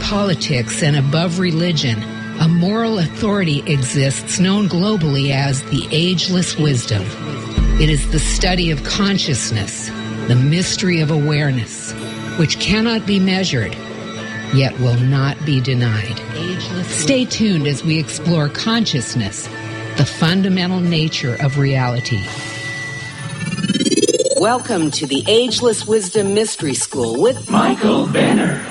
politics and above religion, a moral authority exists known globally as the Ageless Wisdom. It is the study of consciousness, the mystery of awareness, which cannot be measured, yet will not be denied. Stay tuned as we explore consciousness, the fundamental nature of reality. Welcome to the Ageless Wisdom Mystery School with Michael Benner.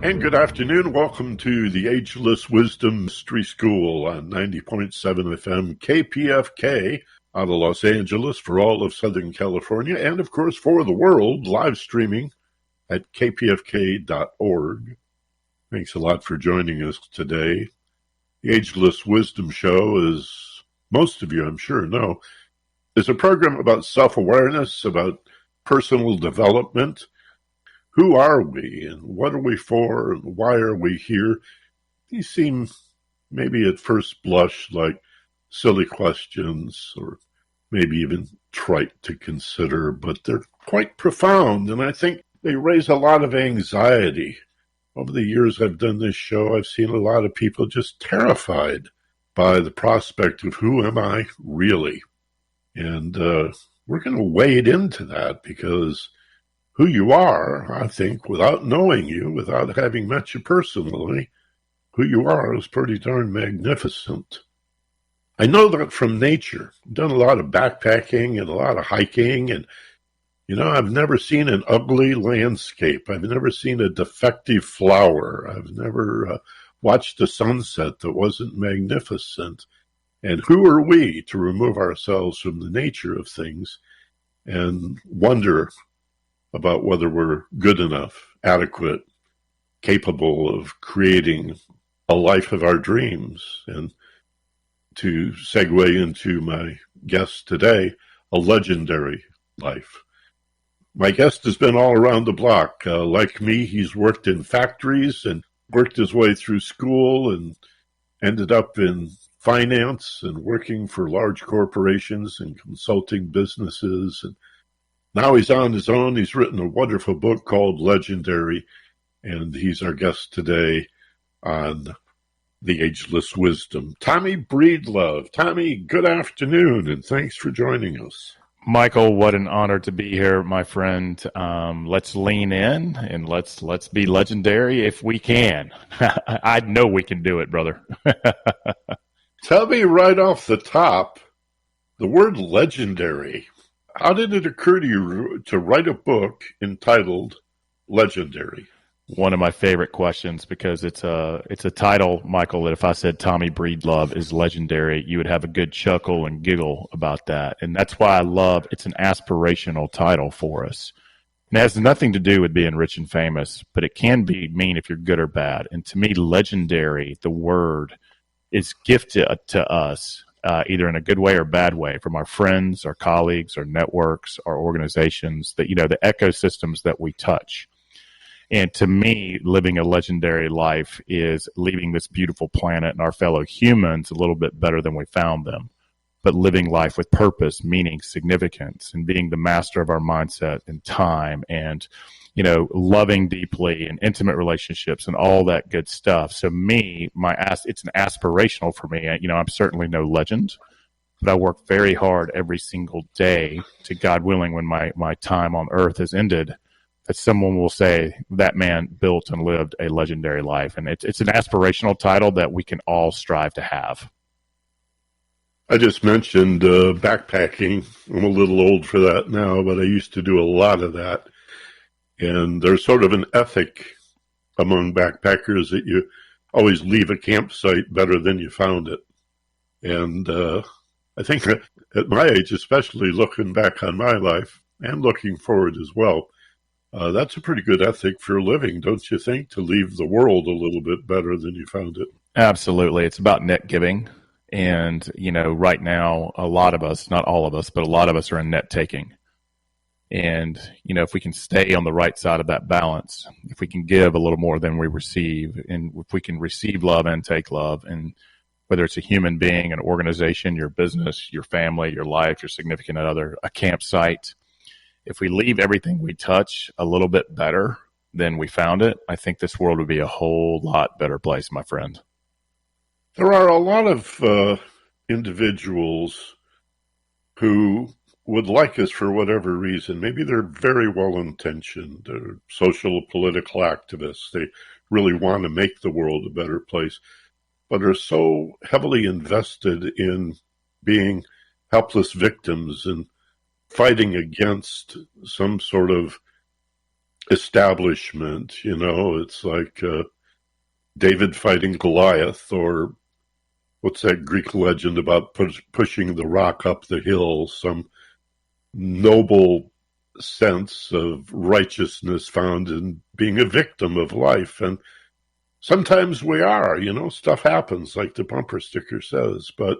And good afternoon. Welcome to the Ageless Wisdom Mystery School on 90.7 FM KPFK out of Los Angeles for all of Southern California and, of course, for the world, live streaming at kpfk.org. Thanks a lot for joining us today. The Ageless Wisdom Show, as most of you, I'm sure, know, is a program about self-awareness, about personal development. Who are we, and what are we for, and why are we here? These seem, maybe at first blush, like silly questions, or maybe even trite to consider, but they're quite profound, and I think they raise a lot of anxiety. Over the years I've done this show, I've seen a lot of people just terrified by the prospect of who am I really? And we're going to wade into that because who you are, I think, without knowing you, without having met you personally, who you are is pretty darn magnificent. I know that from nature. I've done a lot of backpacking and a lot of hiking, and, you know, I've never seen an ugly landscape. I've never seen a defective flower. I've never watched a sunset that wasn't magnificent. And who are we to remove ourselves from the nature of things and wonder about whether we're good enough, adequate, capable of creating a life of our dreams? And to segue into my guest today, a legendary life. My guest has been all around the block. Like me, he's worked in factories and worked his way through school and ended up in finance and working for large corporations and consulting businesses. And now he's on his own. He's written a wonderful book called Legendary, and he's our guest today on The Ageless Wisdom. Tommy Breedlove. Tommy, good afternoon, and thanks for joining us. Michael, what an honor to be here, my friend. Let's lean in and let's be legendary if we can. I know we can do it, brother. Tell me right off the top, the word legendary. How did it occur to you to write a book entitled Legendary? One of my favorite questions, because it's a title, Michael, that if I said Tommy Breedlove is legendary, you would have a good chuckle and giggle about that. And that's why I love it's an aspirational title for us. And it has nothing to do with being rich and famous, but it can mean if you're good or bad. And to me, legendary, the word, is gifted to us, either in a good way or bad way, from our friends, our colleagues, our networks, our organizations, that, you know, the ecosystems that we touch. And to me, living a legendary life is leaving this beautiful planet and our fellow humans a little bit better than we found them, but living life with purpose, meaning, significance, and being the master of our mindset and time, and, you know, loving deeply and intimate relationships and all that good stuff. So it's an aspirational for me. You know, I'm certainly no legend, but I work very hard every single day to, God willing, when my time on earth has ended, that someone will say that man built and lived a legendary life. And it's an aspirational title that we can all strive to have. I just mentioned backpacking. I'm a little old for that now, but I used to do a lot of that. And there's sort of an ethic among backpackers that you always leave a campsite better than you found it. And I think at my age, especially looking back on my life and looking forward as well, that's a pretty good ethic for a living, don't you think, to leave the world a little bit better than you found it? Absolutely. It's about net giving. And, you know, right now, a lot of us, not all of us, but a lot of us are in net taking. And, you know, if we can stay on the right side of that balance, if we can give a little more than we receive, and if we can receive love and take love, and whether it's a human being, an organization, your business, your family, your life, your significant other, a campsite, if we leave everything we touch a little bit better, than we found it, I think this world would be a whole lot better place, my friend. There are a lot of individuals who would like us for whatever reason. Maybe they're very well-intentioned. They're social, political activists. They really want to make the world a better place, but are so heavily invested in being helpless victims and fighting against some sort of establishment. You know, it's like David fighting Goliath, or what's that Greek legend about pushing the rock up the hill, some noble sense of righteousness found in being a victim of life. And sometimes we are, you know, stuff happens like the bumper sticker says. But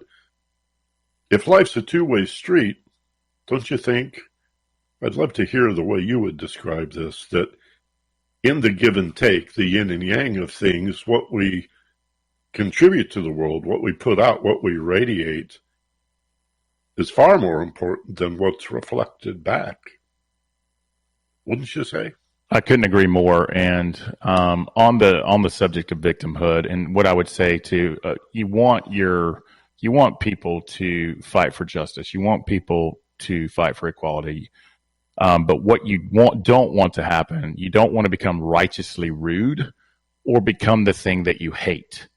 if life's a two-way street, don't you think, I'd love to hear the way you would describe this, that in the give and take, the yin and yang of things, what we contribute to the world, what we put out, what we radiate, is far more important than what's reflected back. Wouldn't you say? I couldn't agree more. And on the subject of victimhood, and what I would say too, you want people to fight for justice. You want people to fight for equality. But what you don't want to happen, you don't want to become righteously rude or become the thing that you hate.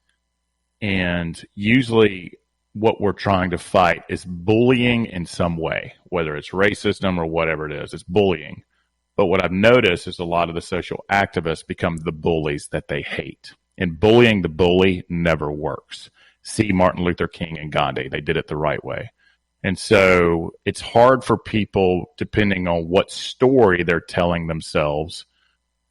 And usually what we're trying to fight is bullying in some way, whether it's racism or whatever it is, it's bullying. But what I've noticed is a lot of the social activists become the bullies that they hate. And bullying the bully never works. See Martin Luther King and Gandhi, they did it the right way. And so it's hard for people, depending on what story they're telling themselves,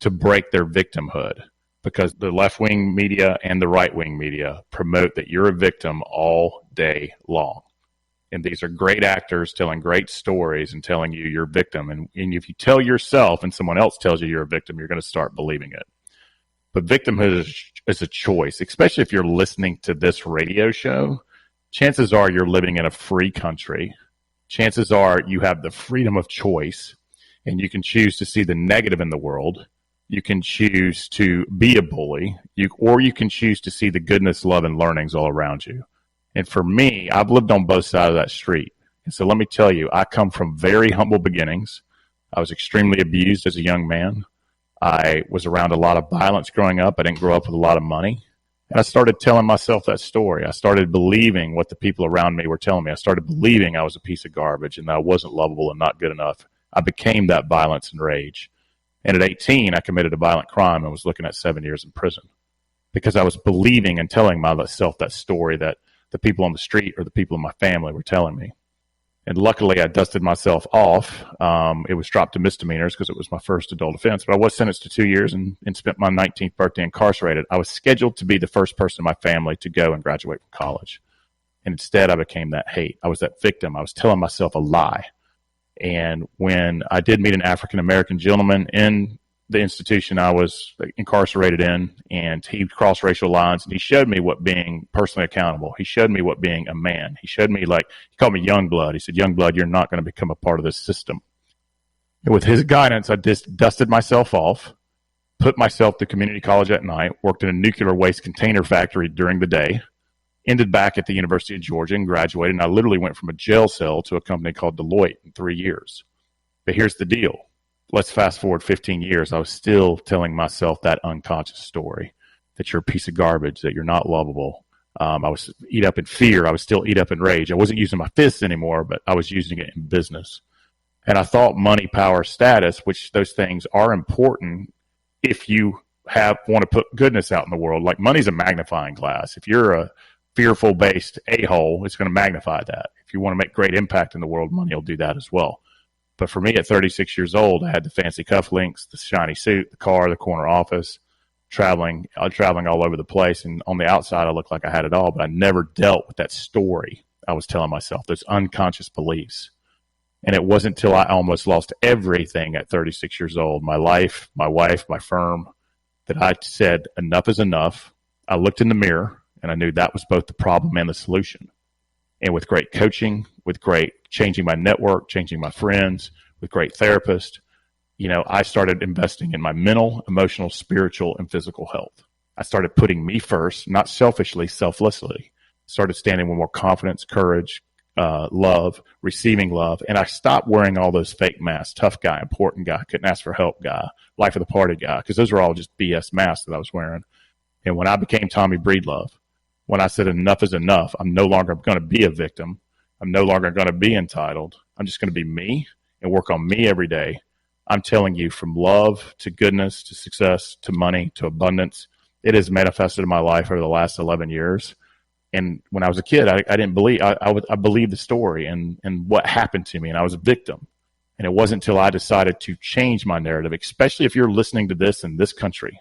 to break their victimhood, because the left-wing media and the right-wing media promote that you're a victim all day long. And these are great actors telling great stories and telling you you're a victim. And if you tell yourself and someone else tells you you're a victim, you're going to start believing it. But victimhood is a choice, especially if you're listening to this radio show. Chances are you're living in a free country. Chances are you have the freedom of choice, and you can choose to see the negative in the world. You can choose to be a bully, or you can choose to see the goodness, love, and learnings all around you. And for me, I've lived on both sides of that street. And so let me tell you, I come from very humble beginnings. I was extremely abused as a young man. I was around a lot of violence growing up. I didn't grow up with a lot of money. And I started telling myself that story. I started believing what the people around me were telling me. I started believing I was a piece of garbage and that I wasn't lovable and not good enough. I became that violence and rage. And at 18, I committed a violent crime and was looking at 7 years in prison because I was believing and telling myself that story that the people on the street or the people in my family were telling me. And luckily, I dusted myself off. It was dropped to misdemeanors because it was my first adult offense. But I was sentenced to 2 years and spent my 19th birthday incarcerated. I was scheduled to be the first person in my family to go and graduate from college. And instead, I became that hate. I was that victim. I was telling myself a lie. And when I did meet an African-American gentleman in the institution I was incarcerated in, and he crossed racial lines, and he showed me what being personally accountable. He showed me what being a man. He showed me, he called me young blood. He said, young blood, you're not going to become a part of this system. And with his guidance, I just dusted myself off, put myself to community college at night, worked in a nuclear waste container factory during the day, ended back at the University of Georgia and graduated. And I literally went from a jail cell to a company called Deloitte in 3 years. But here's the deal. Let's fast forward 15 years. I was still telling myself that unconscious story, that you're a piece of garbage, that you're not lovable. I was eat up in fear. I was still eat up in rage. I wasn't using my fists anymore, but I was using it in business. And I thought money, power, status, which those things are important if you want to put goodness out in the world. Like money's a magnifying glass. If you're a fearful-based a-hole, it's going to magnify that. If you want to make great impact in the world, money will do that as well. But for me, at 36 years old, I had the fancy cufflinks, the shiny suit, the car, the corner office, traveling all over the place. And on the outside, I looked like I had it all, but I never dealt with that story I was telling myself, those unconscious beliefs. And it wasn't until I almost lost everything at 36 years old, my life, my wife, my firm, that I said, enough is enough. I looked in the mirror, and I knew that was both the problem and the solution. And with great coaching, with great changing my network, changing my friends, with great therapists, I started investing in my mental, emotional, spiritual, and physical health. I started putting me first, not selfishly, selflessly. Started standing with more confidence, courage, love, receiving love. And I stopped wearing all those fake masks, tough guy, important guy, couldn't ask for help guy, life of the party guy, because those were all just BS masks that I was wearing. And when I became Tommy Breedlove, when I said enough is enough, I'm no longer going to be a victim. I'm no longer going to be entitled. I'm just going to be me and work on me every day. I'm telling you, from love to goodness to success to money to abundance, it has manifested in my life over the last 11 years. And when I was a kid, I didn't believe, I believed the story and what happened to me, and I was a victim. And it wasn't until I decided to change my narrative, especially if you're listening to this in this country.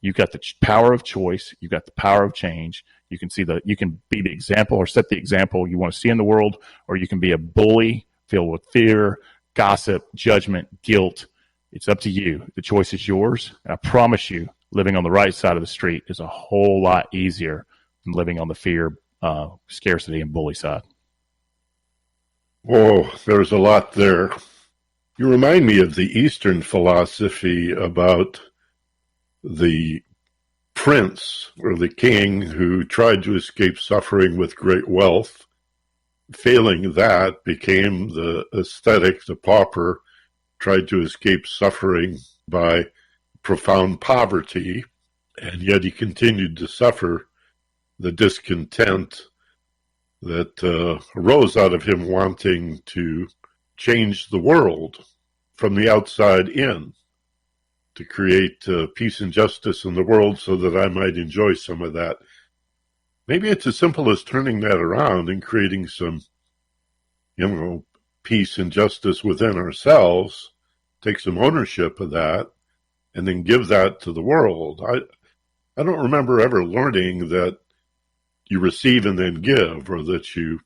You've got the power of choice. You've got the power of change. You can be the example or set the example you want to see in the world, or you can be a bully filled with fear, gossip, judgment, guilt. It's up to you. The choice is yours. And I promise you, living on the right side of the street is a whole lot easier than living on the fear, scarcity, and bully side. Oh, there's a lot there. You remind me of the Eastern philosophy about the prince or the king who tried to escape suffering with great wealth. Failing that, became the ascetic, the pauper, tried to escape suffering by profound poverty, and yet he continued to suffer the discontent that arose out of him wanting to change the world from the outside in, to create peace and justice in the world so that I might enjoy some of that. Maybe it's as simple as turning that around and creating some, peace and justice within ourselves, take some ownership of that, and then give that to the world. I don't remember ever learning that you receive and then give, or that you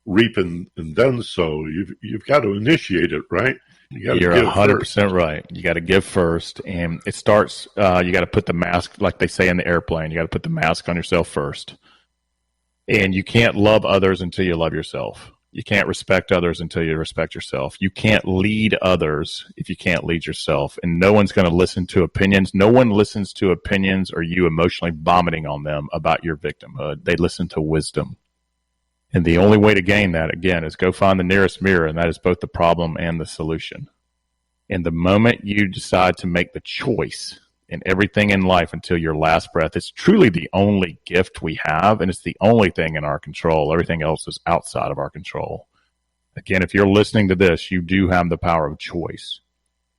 reap and then sow. You've got to initiate it, right? You're 100% right. You got to give first, and it starts. You got to put the mask, like they say in the airplane. You got to put the mask on yourself first, and you can't love others until you love yourself. You can't respect others until you respect yourself. You can't lead others if you can't lead yourself. And no one's going to listen to opinions. No one listens to opinions or you emotionally vomiting on them about your victimhood. They listen to wisdom. And the only way to gain that, again, is go find the nearest mirror, and that is both the problem and the solution. And the moment you decide to make the choice in everything in life until your last breath, it's truly the only gift we have, and it's the only thing in our control. Everything else is outside of our control. Again, if you're listening to this, you do have the power of choice.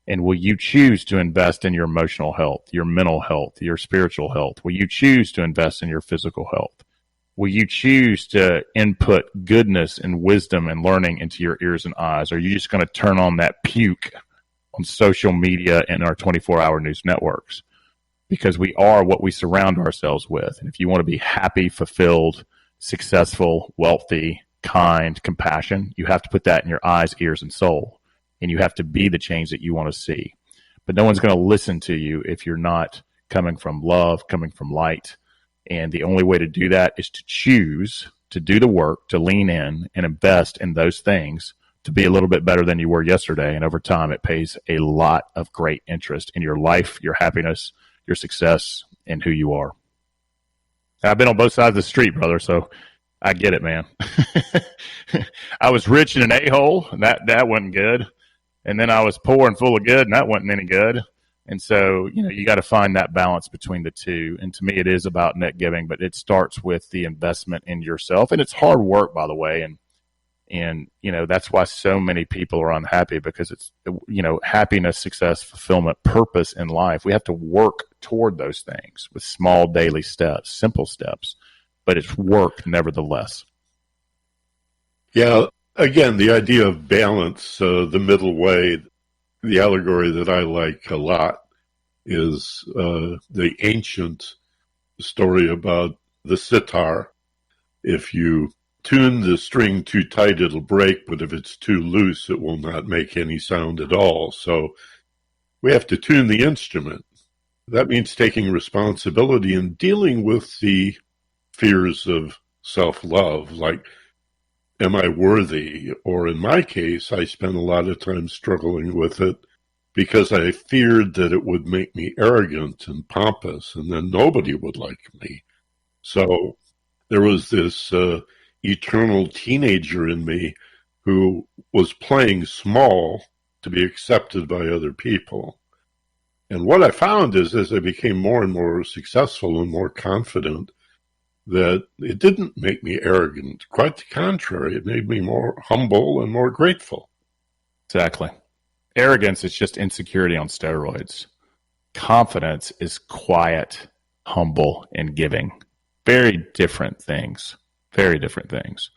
And will you choose to invest in your emotional health, your mental health, your spiritual health? Will you choose to invest in your physical health? Will you choose to input goodness and wisdom and learning into your ears and eyes? Or are you just going to turn on that puke on social media and our 24-hour news networks? Because we are what we surround ourselves with. And if you want to be happy, fulfilled, successful, wealthy, kind, compassion, you have to put that in your eyes, ears, and soul. And you have to be the change that you want to see. But no one's going to listen to you if you're not coming from love, coming from light. And the only way to do that is to choose to do the work, to lean in and invest in those things, to be a little bit better than you were yesterday. And over time, it pays a lot of great interest in your life, your happiness, your success, and who you are. I've been on both sides of the street, brother, so I get it, man. I was rich and an a-hole, and that wasn't good. And then I was poor and full of good, and that wasn't any good. And so, you got to find that balance between the two. And to me, it is about net giving, but it starts with the investment in yourself. And it's hard work, by the way. And that's why so many people are unhappy, because it's, happiness, success, fulfillment, purpose in life. We have to work toward those things with small daily steps, simple steps, but it's work nevertheless. Yeah. Again, the idea of balance, the middle way, the allegory that I like a lot is the ancient story about the sitar. If you tune the string too tight, it'll break, but if it's too loose, it will not make any sound at all. So we have to tune the instrument. That means taking responsibility and dealing with the fears of self-love, like, am I worthy? Or in my case, I spend a lot of time struggling with it because I feared that it would make me arrogant and pompous, and then nobody would like me. So there was this eternal teenager in me who was playing small to be accepted by other people. And what I found is, as I became more and more successful and more confident, that it didn't make me arrogant. Quite the contrary, it made me more humble and more grateful. Exactly. Arrogance is just insecurity on steroids. Confidence is quiet, humble, and giving. Very different things. Very different things.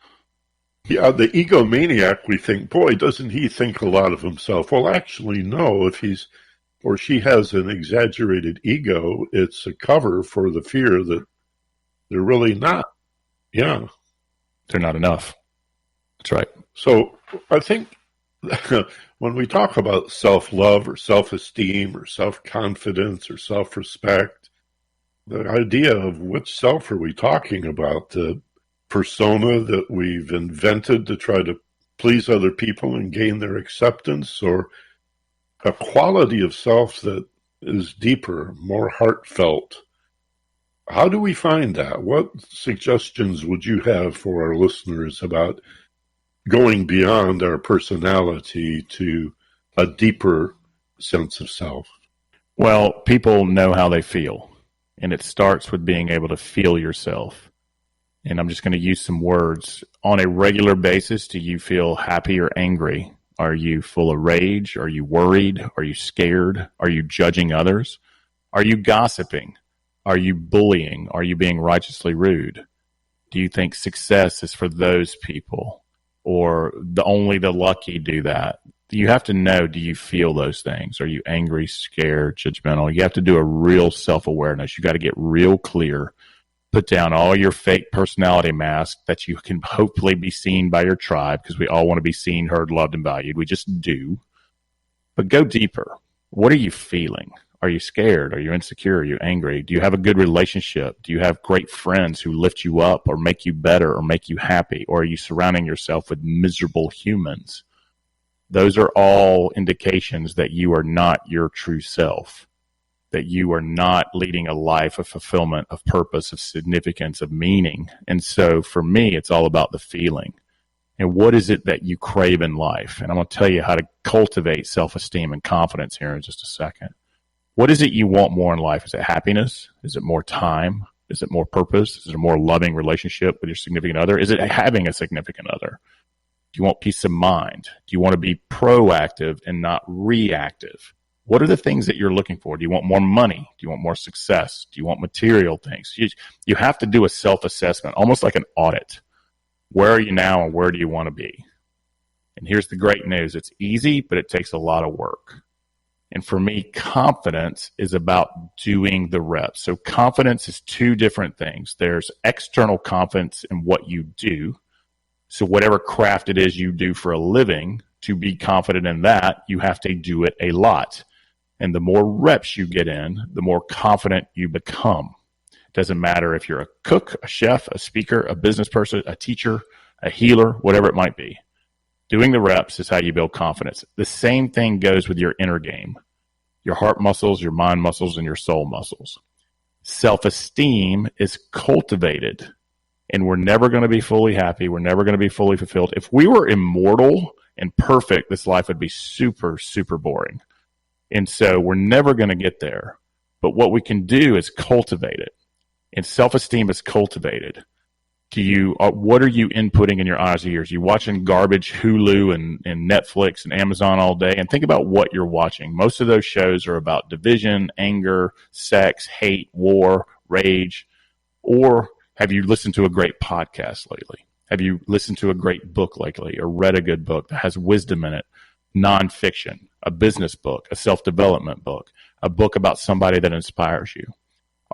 Yeah, the egomaniac, we think, boy, doesn't he think a lot of himself? Well, actually, no. If he's or she has an exaggerated ego, it's a cover for the fear that they're really not. Yeah. They're not enough. That's right. So I think when we talk about self-love or self-esteem or self-confidence or self-respect, the idea of which self are we talking about? The persona that we've invented to try to please other people and gain their acceptance, or a quality of self that is deeper, more heartfelt? How do we find that? What suggestions would you have for our listeners about going beyond our personality to a deeper sense of self? Well, people know how they feel, and it starts with being able to feel yourself. And I'm just going to use some words. On a regular basis, do you feel happy or angry? Are you full of rage? Are you worried? Are you scared? Are you judging others? Are you gossiping? Are you bullying? Are you being righteously rude? Do you think success is for those people, or only the lucky do that? You have to know, do you feel those things? Are you angry, scared, judgmental? You have to do a real self-awareness. You got to get real clear. Put down all your fake personality masks that you can hopefully be seen by your tribe, because we all want to be seen, heard, loved, and valued. We just do. But go deeper. What are you feeling? Are you scared? Are you insecure? Are you angry? Do you have a good relationship? Do you have great friends who lift you up or make you better or make you happy? Or are you surrounding yourself with miserable humans? Those are all indications that you are not your true self, that you are not leading a life of fulfillment, of purpose, of significance, of meaning. And so for me, it's all about the feeling. And what is it that you crave in life? And I'm going to tell you how to cultivate self-esteem and confidence here in just a second. What is it you want more in life? Is it happiness? Is it more time? Is it more purpose? Is it a more loving relationship with your significant other? Is it having a significant other? Do you want peace of mind? Do you want to be proactive and not reactive? What are the things that you're looking for? Do you want more money? Do you want more success? Do you want material things? You have to do a self-assessment, almost like an audit. Where are you now and where do you want to be? And here's the great news. It's easy, but it takes a lot of work. And for me, confidence is about doing the reps. So confidence is two different things. There's external confidence in what you do. So whatever craft it is you do for a living, to be confident in that, you have to do it a lot. And the more reps you get in, the more confident you become. It doesn't matter if you're a cook, a chef, a speaker, a business person, a teacher, a healer, whatever it might be. Doing the reps is how you build confidence. The same thing goes with your inner game, your heart muscles, your mind muscles, and your soul muscles. Self-esteem is cultivated, and we're never going to be fully happy. We're never going to be fully fulfilled. If we were immortal and perfect, this life would be super, super boring. And so we're never going to get there. But what we can do is cultivate it. And self-esteem is cultivated. What are you inputting in your eyes and ears? You watching garbage Hulu and Netflix and Amazon all day? And think about what you're watching. Most of those shows are about division, anger, sex, hate, war, rage. Or have you listened to a great podcast lately? Have you listened to a great book lately or read a good book that has wisdom in it? Nonfiction, a business book, a self-development book, a book about somebody that inspires you.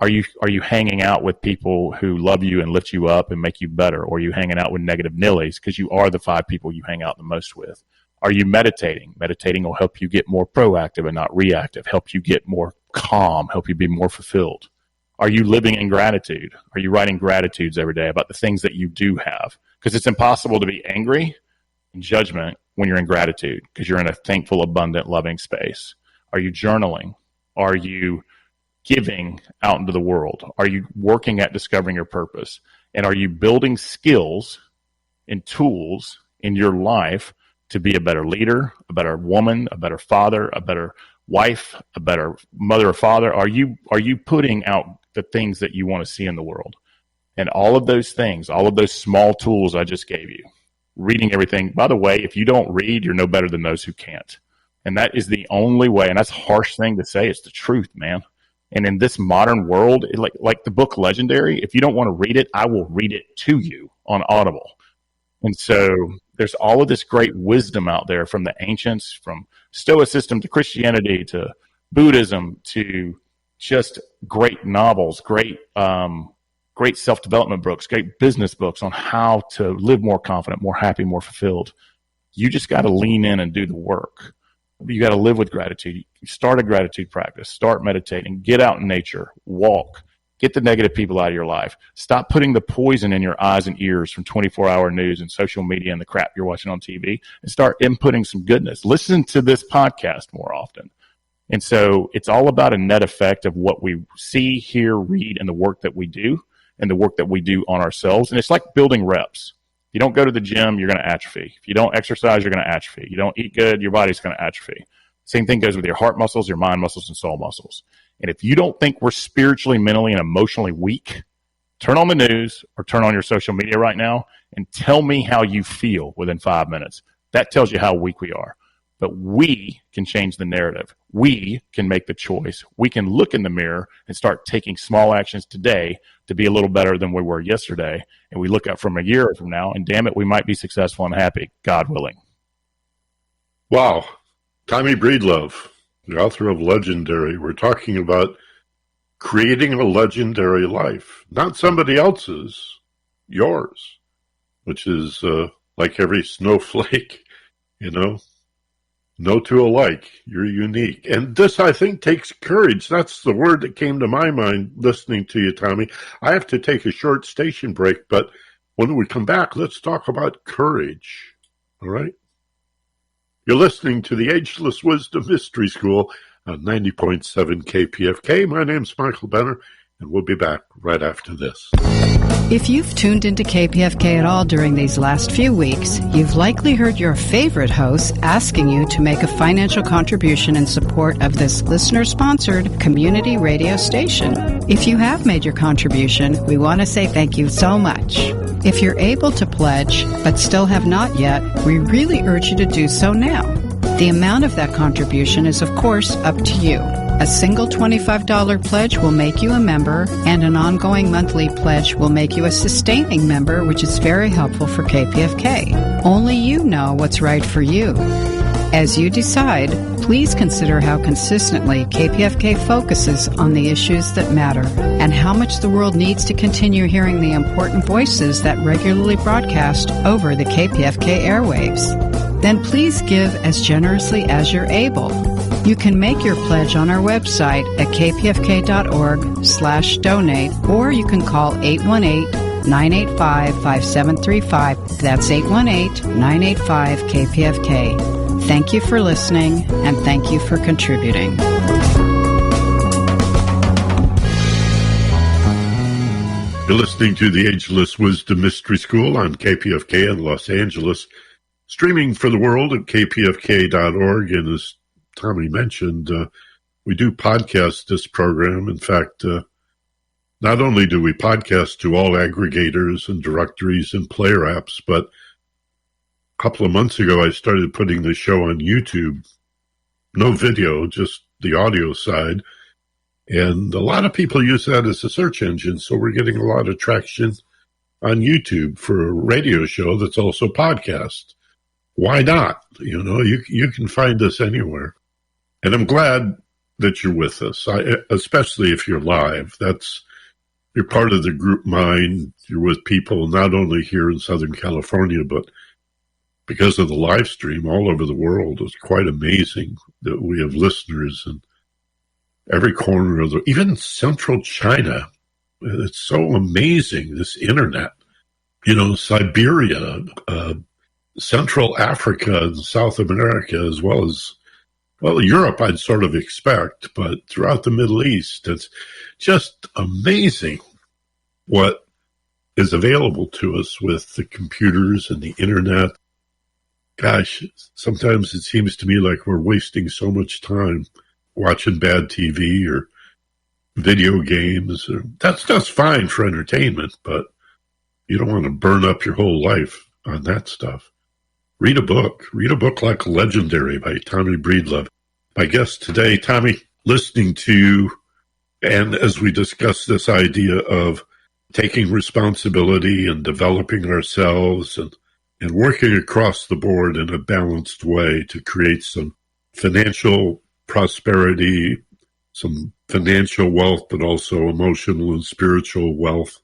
Are you hanging out with people who love you and lift you up and make you better? Or are you hanging out with negative nillies because you are the 5 people you hang out the most with? Are you meditating? Meditating will help you get more proactive and not reactive, help you get more calm, help you be more fulfilled. Are you living in gratitude? Are you writing gratitudes every day about the things that you do have? Because it's impossible to be angry and judgment when you're in gratitude, because you're in a thankful, abundant, loving space. Are you journaling? Are you giving out into the world? Are you working at discovering your purpose? And are you building skills and tools in your life to be a better leader, a better woman, a better father, a better wife, a better mother or father? Are you putting out the things that you want to see in the world? And all of those things, all of those small tools I just gave you, reading everything. By the way, if you don't read, you're no better than those who can't. And that is the only way. And that's a harsh thing to say. It's the truth, man. And in this modern world, like the book Legendary, if you don't want to read it, I will read it to you on Audible. And so there's all of this great wisdom out there from the ancients, from Stoicism to Christianity to Buddhism to just great novels, great self-development books, great business books on how to live more confident, more happy, more fulfilled. You just got to lean in and do the work. You got to live with gratitude. Start a gratitude practice. Start meditating. Get out in nature. Walk. Get the negative people out of your life. Stop putting the poison in your eyes and ears from 24-hour news and social media and the crap you're watching on TV, and start inputting some goodness. Listen to this podcast more often. And so it's all about a net effect of what we see, hear, read, and the work that we do, and the work that we do on ourselves. And it's like building reps. If you don't go to the gym, you're going to atrophy. If you don't exercise, you're going to atrophy. You don't eat good, your body's going to atrophy. Same thing goes with your heart muscles, your mind muscles, and soul muscles. And if you don't think we're spiritually, mentally, and emotionally weak, turn on the news or turn on your social media right now and tell me how you feel within 5 minutes. That tells you how weak we are. But we can change the narrative. We can make the choice. We can look in the mirror and start taking small actions today to be a little better than we were yesterday. And we look up from a year from now, and damn it, we might be successful and happy, God willing. Wow. Tommy Breedlove, the author of Legendary. We're talking about creating a legendary life, not somebody else's, yours, which is like every snowflake, no two alike. You're unique. And this, I think, takes courage. That's the word that came to my mind listening to you, Tommy. I have to take a short station break, but when we come back, let's talk about courage. All right? You're listening to the Ageless Wisdom Mystery School on 90.7 KPFK. My name's Michael Benner, and we'll be back right after this. If you've tuned into KPFK at all during these last few weeks, you've likely heard your favorite hosts asking you to make a financial contribution in support of this listener-sponsored community radio station. If you have made your contribution, we want to say thank you so much. If you're able to pledge, but still have not yet, we really urge you to do so now. The amount of that contribution is, of course, up to you. A single $25 pledge will make you a member, and an ongoing monthly pledge will make you a sustaining member, which is very helpful for KPFK. Only you know what's right for you. As you decide, please consider how consistently KPFK focuses on the issues that matter and how much the world needs to continue hearing the important voices that regularly broadcast over the KPFK airwaves. Then please give as generously as you're able. You can make your pledge on our website at kpfk.org/donate, or you can call 818-985-5735. That's 818-985-KPFK. Thank you for listening, and thank you for contributing. You're listening to the Ageless Wisdom Mystery School on KPFK in Los Angeles, streaming for the world at kpfk.org. And as Tommy mentioned, we do podcast this program. In fact, not only do we podcast to all aggregators and directories and player apps, but a couple of months ago, I started putting the show on YouTube. No video, just the audio side. And a lot of people use that as a search engine, so we're getting a lot of traction on YouTube for a radio show that's also podcast. Why not? You can find us anywhere. And I'm glad that you're with us, especially if you're live. You're part of the group mind. You're with people not only here in Southern California, but because of the live stream all over the world. It's quite amazing that we have listeners in every corner of even Central China. It's so amazing, this internet. Siberia, Central Africa and South America, as well as Well, Europe I'd sort of expect, but throughout the Middle East, it's just amazing what is available to us with the computers and the internet. Gosh, sometimes it seems to me like we're wasting so much time watching bad TV or video games. That's fine for entertainment, but you don't want to burn up your whole life on that stuff. Read a book. Read a book like Legendary by Tommy Breedlove. My guest today, Tommy, listening to, and as we discuss this idea of taking responsibility and developing ourselves and working across the board in a balanced way to create some financial prosperity, some financial wealth, but also emotional and spiritual wealth.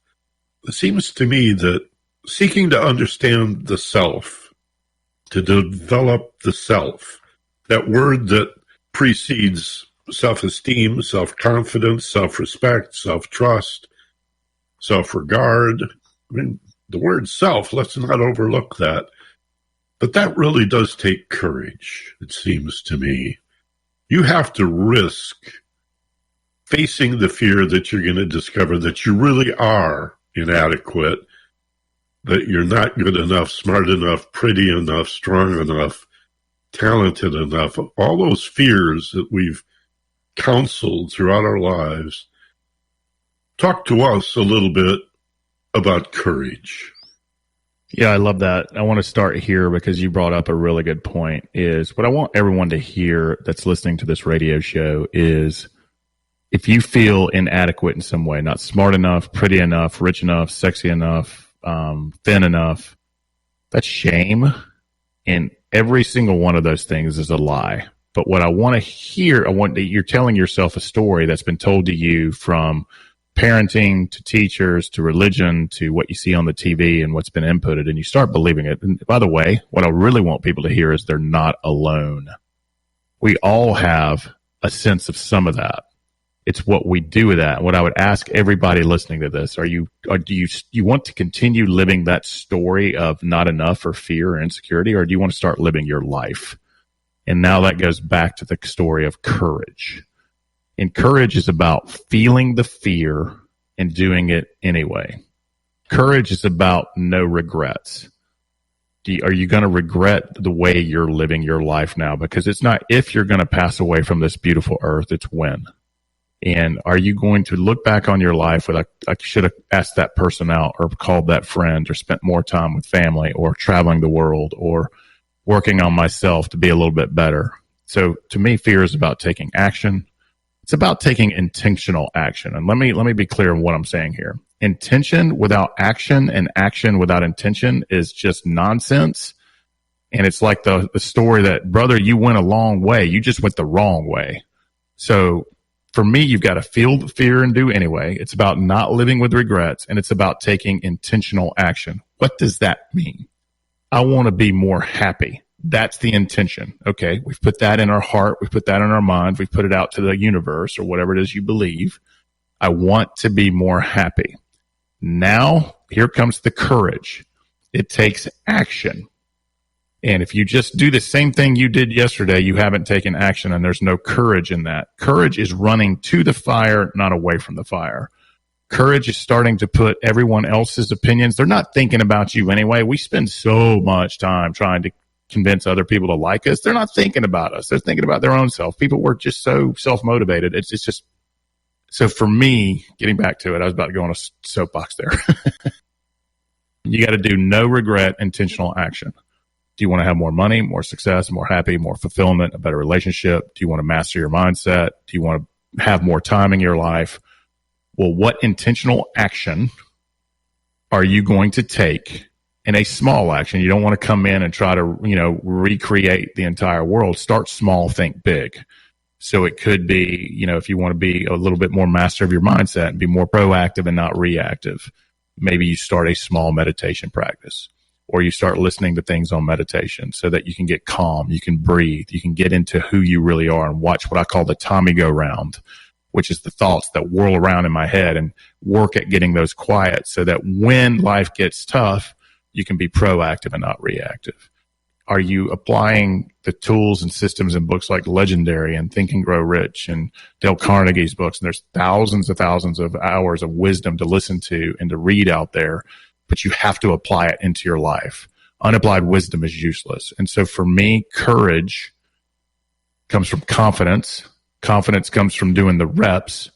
It seems to me that seeking to understand the self, to develop the self, that word that precedes self-esteem, self-confidence, self-respect, self-trust, self-regard. I mean, the word self, let's not overlook that. But that really does take courage, it seems to me. You have to risk facing the fear that you're going to discover that you really are inadequate, that you're not good enough, smart enough, pretty enough, strong enough, talented enough. All those fears that we've counseled throughout our lives. Talk to us a little bit about courage. Yeah, I love that. I want to start here because you brought up a really good point. Is what I want everyone to hear that's listening to this radio show is if you feel inadequate in some way, not smart enough, pretty enough, rich enough, sexy enough, thin enough, that's shame. And every single one of those things is a lie. But what I want to hear, you're telling yourself a story that's been told to you from parenting to teachers to religion to what you see on the TV and what's been inputted, and you start believing it. And by the way, what I really want people to hear is they're not alone. We all have a sense of some of that. It's what we do with that. What I would ask everybody listening to this, do you want to continue living that story of not enough or fear or insecurity, or do you want to start living your life? And now that goes back to the story of courage. And courage is about feeling the fear and doing it anyway. Courage is about no regrets. Are you going to regret the way you're living your life now? Because it's not if you're going to pass away from this beautiful earth, it's when. And are you going to look back on your life with, I should have asked that person out or called that friend or spent more time with family or traveling the world or working on myself to be a little bit better? So to me, fear is about taking action. It's about taking intentional action. And let me be clear on what I'm saying here. Intention without action and action without intention is just nonsense. And it's like the story that, brother, you went a long way. You just went the wrong way. So for me, you've got to feel the fear and do anyway. It's about not living with regrets, and it's about taking intentional action. What does that mean? I want to be more happy. That's the intention. Okay, we've put that in our heart. We've put that in our mind. We've put it out to the universe or whatever it is you believe. I want to be more happy. Now, here comes the courage. It takes action. And if you just do the same thing you did yesterday, you haven't taken action, and there's no courage in that. Courage is running to the fire, not away from the fire. Courage is starting to put everyone else's opinions. They're not thinking about you anyway. We spend so much time trying to convince other people to like us. They're not thinking about us. They're thinking about their own self. People were just so self-motivated. It's just, so for me, getting back to it, I was about to go on a soapbox there. You got to do no regret, intentional action. Do you want to have more money, more success, more happy, more fulfillment, a better relationship? Do you want to master your mindset? Do you want to have more time in your life? Well, what intentional action are you going to take in a small action? You don't want to come in and try to, recreate the entire world. Start small, think big. So it could be, if you want to be a little bit more master of your mindset and be more proactive and not reactive, maybe you start a small meditation practice, or you start listening to things on meditation so that you can get calm, you can breathe, you can get into who you really are and watch what I call the Tommy go round, which is the thoughts that whirl around in my head, and work at getting those quiet so that when life gets tough, you can be proactive and not reactive. Are you applying the tools and systems in books like Legendary and Think and Grow Rich and Dale Carnegie's books? And there's thousands of hours of wisdom to listen to and to read out there, but you have to apply it into your life. Unapplied wisdom is useless. And so for me, courage comes from confidence. Confidence comes from doing the reps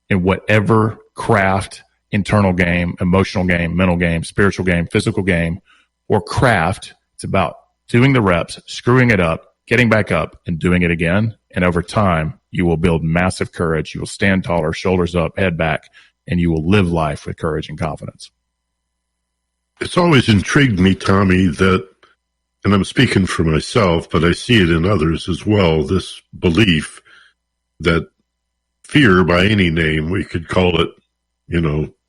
in whatever craft, internal game, emotional game, mental game, spiritual game, physical game, or craft. It's about doing the reps, screwing it up, getting back up, and doing it again. And over time, you will build massive courage. You will stand taller, shoulders up, head back, and you will live life with courage and confidence. It's always intrigued me, Tommy, that, and I'm speaking for myself, but I see it in others as well, this belief that fear, by any name, we could call it,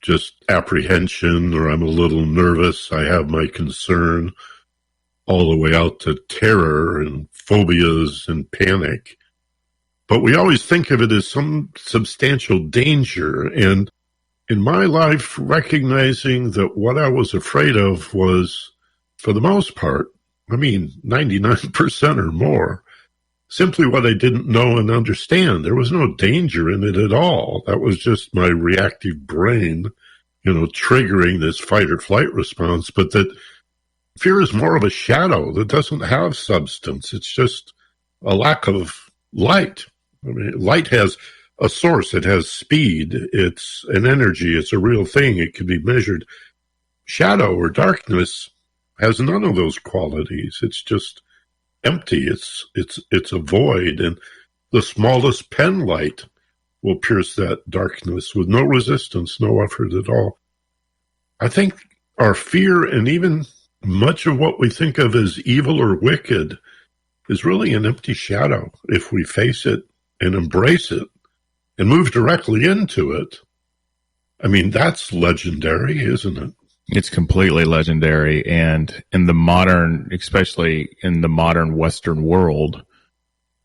just apprehension, or I'm a little nervous, I have my concern, all the way out to terror and phobias and panic. But we always think of it as some substantial danger. And in my life, recognizing that what I was afraid of was, for the most part, 99% or more, simply what I didn't know and understand. There was no danger in it at all. That was just my reactive brain, triggering this fight or flight response. But that fear is more of a shadow that doesn't have substance. It's just a lack of light. Light has a source. It has speed. It's an energy. It's a real thing. It can be measured. Shadow or darkness has none of those qualities. It's just empty. It's a void. And the smallest pen light will pierce that darkness with no resistance, no effort at all. I think our fear, and even much of what we think of as evil or wicked, is really an empty shadow if we face it and embrace it and move directly into it. That's legendary, isn't it? It's completely legendary. And in the modern, especially in the modern Western world,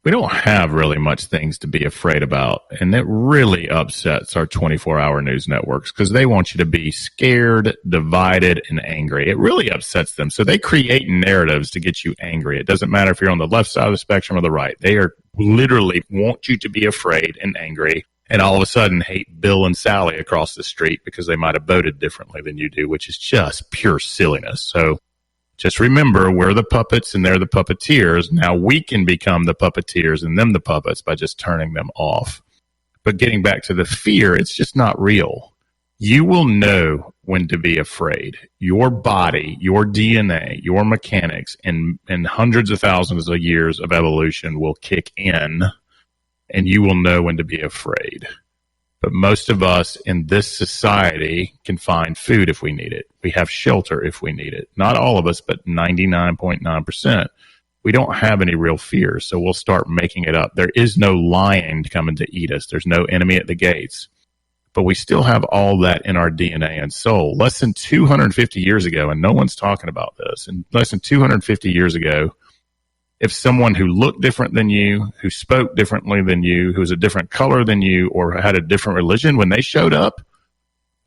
we don't have really much things to be afraid about. And it really upsets our 24-hour news networks because they want you to be scared, divided, and angry. It really upsets them. So they create narratives to get you angry. It doesn't matter if you're on the left side of the spectrum or the right. They are literally want you to be afraid and angry, and all of a sudden hate Bill and Sally across the street because they might have voted differently than you do, which is just pure silliness. So just remember, we're the puppets and they're the puppeteers. Now we can become the puppeteers and them the puppets by just turning them off. But getting back to the fear, it's just not real. You will know when to be afraid. Your body, your DNA, your mechanics, and hundreds of thousands of years of evolution will kick in, and you will know when to be afraid. But most of us in this society can find food if we need it. We have shelter if we need it. Not all of us, but 99.9%. We don't have any real fears, so we'll start making it up. There is no lion coming to eat us. There's no enemy at the gates. But we still have all that in our DNA and soul. Less than 250 years ago, and no one's talking about this, and less than 250 years ago, if someone who looked different than you, who spoke differently than you, who was a different color than you, or had a different religion, when they showed up,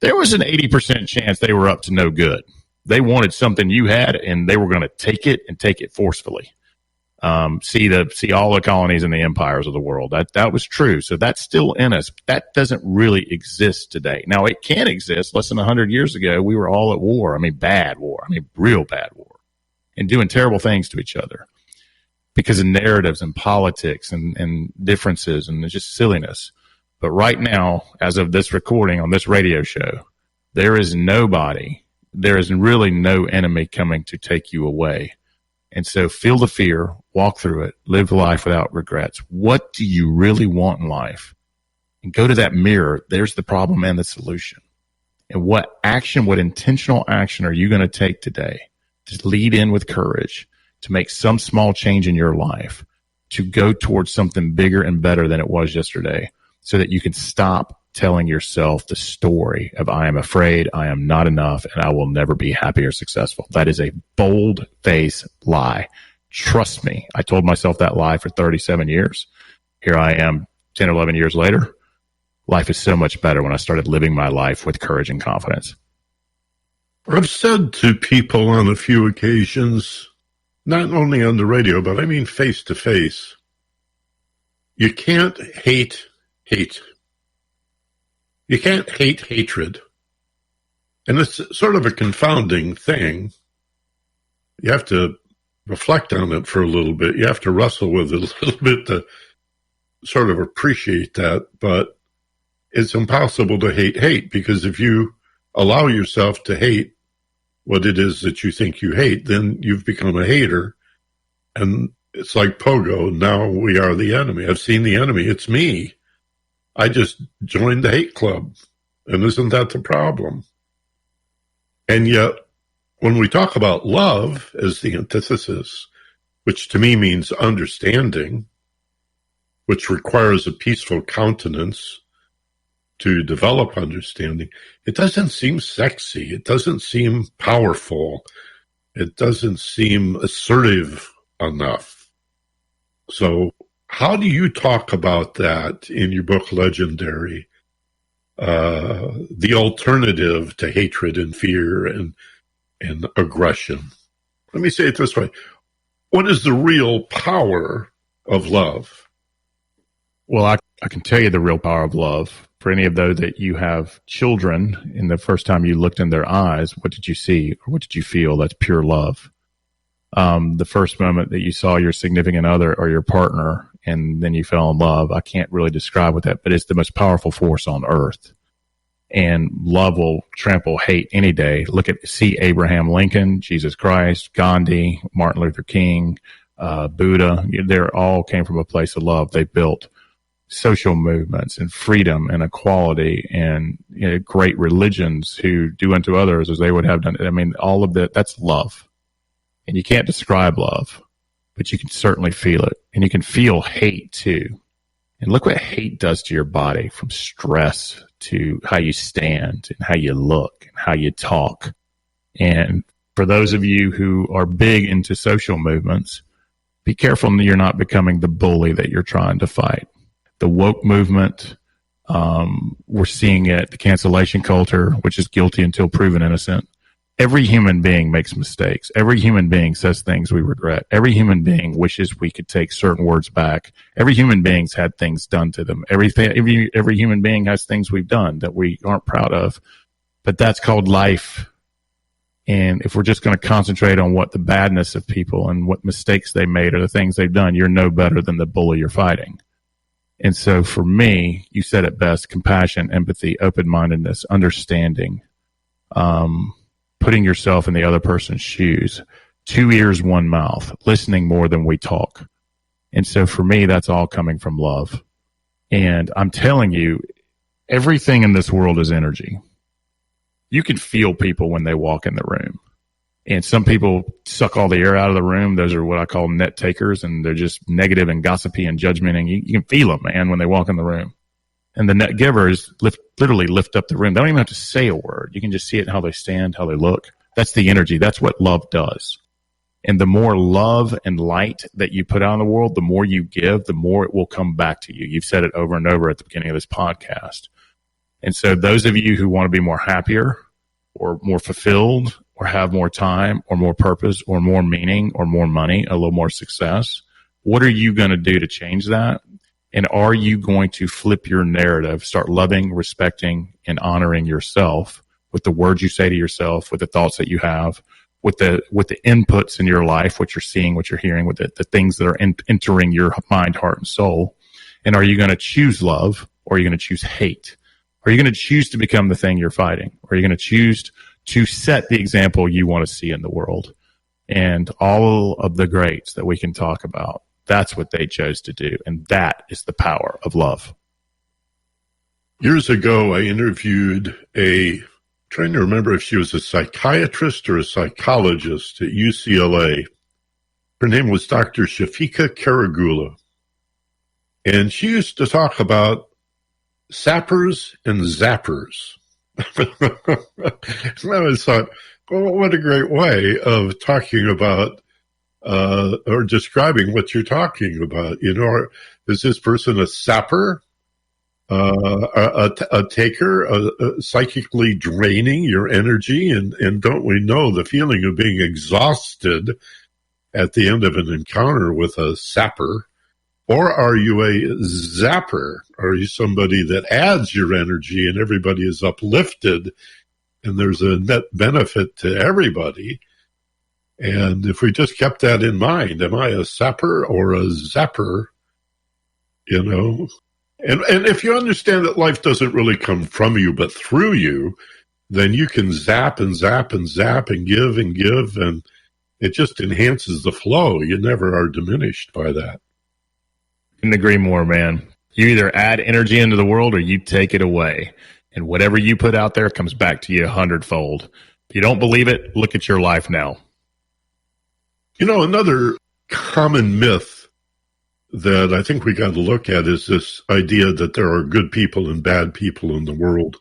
there was an 80% chance they were up to no good. They wanted something you had, and they were going to take it and take it forcefully. See all the colonies and the empires of the world. That was true. So that's still in us. That doesn't really exist today. Now, it can exist. Less than 100 years ago, we were all at war. Bad war. Real bad war. And doing terrible things to each other because of narratives and politics and differences and just silliness. But right now, as of this recording on this radio show, there is really no enemy coming to take you away. And so feel the fear, walk through it, live life without regrets. What do you really want in life? And go to that mirror. There's the problem and the solution. And what intentional action are you going to take today to lead in with courage, to make some small change in your life, to go towards something bigger and better than it was yesterday, so that you can stop telling yourself the story of I am afraid, I am not enough, and I will never be happy or successful. That is a bold-faced lie. Trust me, I told myself that lie for 37 years. Here I am 10 or 11 years later. Life is so much better when I started living my life with courage and confidence. I've said to people on a few occasions, not only on the radio, but I mean face to face. You can't hate hate. You can't hate hatred. And it's sort of a confounding thing. You have to reflect on it for a little bit. You have to wrestle with it a little bit to sort of appreciate that. But it's impossible to hate hate, because if you allow yourself to hate what it is that you think you hate, then you've become a hater. And it's like Pogo. Now we are the enemy. I've seen the enemy. It's me. I just joined the hate club. And isn't that the problem? And yet, when we talk about love as the antithesis, which to me means understanding, which requires a peaceful countenance to develop understanding, it doesn't seem sexy. It doesn't seem powerful. It doesn't seem assertive enough. So how do you talk about that in your book, Legendary? The alternative to hatred and fear and aggression. Let me say it this way. What is the real power of love? Well, I can tell you the real power of love. For any of those that you have children, in the first time you looked in their eyes, what did you see or what did you feel? That's pure love. The first moment that you saw your significant other or your partner and then you fell in love, I can't really describe what that, but it's the most powerful force on earth. And love will trample hate any day. See Abraham Lincoln, Jesus Christ, Gandhi, Martin Luther King, Buddha. They all came from a place of love. They built social movements and freedom and equality and great religions who do unto others as they would have done. I mean, all of that's love. And you can't describe love, but you can certainly feel it. And you can feel hate too. And look what hate does to your body, from stress to how you stand and how you look and how you talk. And for those of you who are big into social movements, be careful that you're not becoming the bully that you're trying to fight. The woke movement, we're seeing it, the cancellation culture, which is guilty until proven innocent. Every human being makes mistakes. Every human being says things we regret. Every human being wishes we could take certain words back. Every human being's had things done to them. Every human being has things we've done that we aren't proud of. But that's called life. And if we're just going to concentrate on what the badness of people and what mistakes they made or the things they've done, you're no better than the bully you're fighting. And so for me, you said it best: compassion, empathy, open-mindedness, understanding, putting yourself in the other person's shoes, 2 ears, 1 mouth, listening more than we talk. And so for me, that's all coming from love. And I'm telling you, everything in this world is energy. You can feel people when they walk in the room. And some people suck all the air out of the room. Those are what I call net takers, and they're just negative and gossipy and judgmenting. You can feel them, man, when they walk in the room. And the net givers literally lift up the room. They don't even have to say a word. You can just see it in how they stand, how they look. That's the energy. That's what love does. And the more love and light that you put out in the world, the more you give, the more it will come back to you. You've said it over and over at the beginning of this podcast. And so those of you who want to be more happier or more fulfilled or have more time or more purpose or more meaning or more money, a little more success, what are you going to do to change that? And are you going to flip your narrative, start loving, respecting, and honoring yourself with the words you say to yourself, with the thoughts that you have, with the inputs in your life, what you're seeing, what you're hearing, with the things that are entering your mind, heart, and soul? And are you going to choose love, or are you going to choose hate? Are you going to choose to become the thing you're fighting? Or are you going to choose to set the example you want to see in the world? And all of the greats that we can talk about, that's what they chose to do. And that is the power of love. Years ago, I interviewed trying to remember if she was a psychiatrist or a psychologist at UCLA. Her name was Dr. Shafika Karagula. And she used to talk about sappers and zappers. And I always thought, well, what a great way of talking about or describing what you're talking about. You know, is this person a sapper, a taker, psychically draining your energy? And don't we know the feeling of being exhausted at the end of an encounter with a sapper? Or are you a zapper? Are you somebody that adds your energy and everybody is uplifted and there's a net benefit to everybody? And if we just kept that in mind, am I a sapper or a zapper? You know? And if you understand that life doesn't really come from you but through you, then you can zap and zap and zap and give, and it just enhances the flow. You never are diminished by that. Couldn't agree more, man. You either add energy into the world or you take it away. And whatever you put out there comes back to you 100-fold. If you don't believe it, look at your life now. You know, another common myth that I think we got to look at is this idea that there are good people and bad people in the world.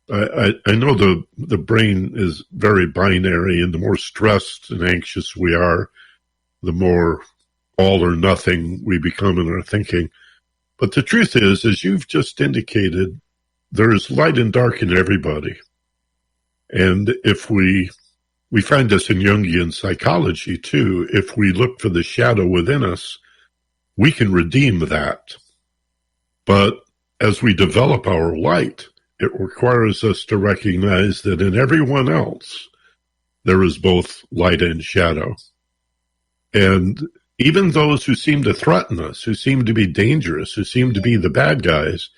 I know the brain is very binary, and the more stressed and anxious we are, the more all or nothing we become in our thinking. But the truth is, as you've just indicated, there is light and dark in everybody. And if we find this in Jungian psychology too, if we look for the shadow within us, we can redeem that. But as we develop our light, it requires us to recognize that in everyone else, there is both light and shadow. And even those who seem to threaten us, who seem to be dangerous, who seem to be the bad guys,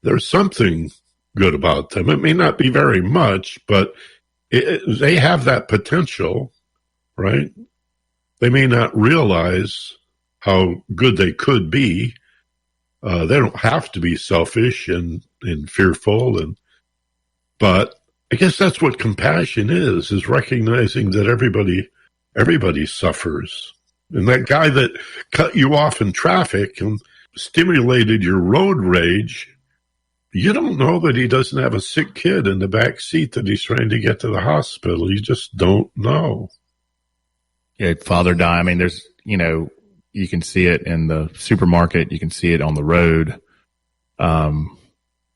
there's something good about them. It may not be very much, but they have that potential, right? They may not realize how good they could be. They don't have to be selfish and fearful, but I guess that's what compassion is recognizing that everybody suffers. And that guy that cut you off in traffic and stimulated your road rage, you don't know that he doesn't have a sick kid in the back seat that he's trying to get to the hospital. You just don't know. Yeah, father die. I mean, there's, you can see it in the supermarket. You can see it on the road.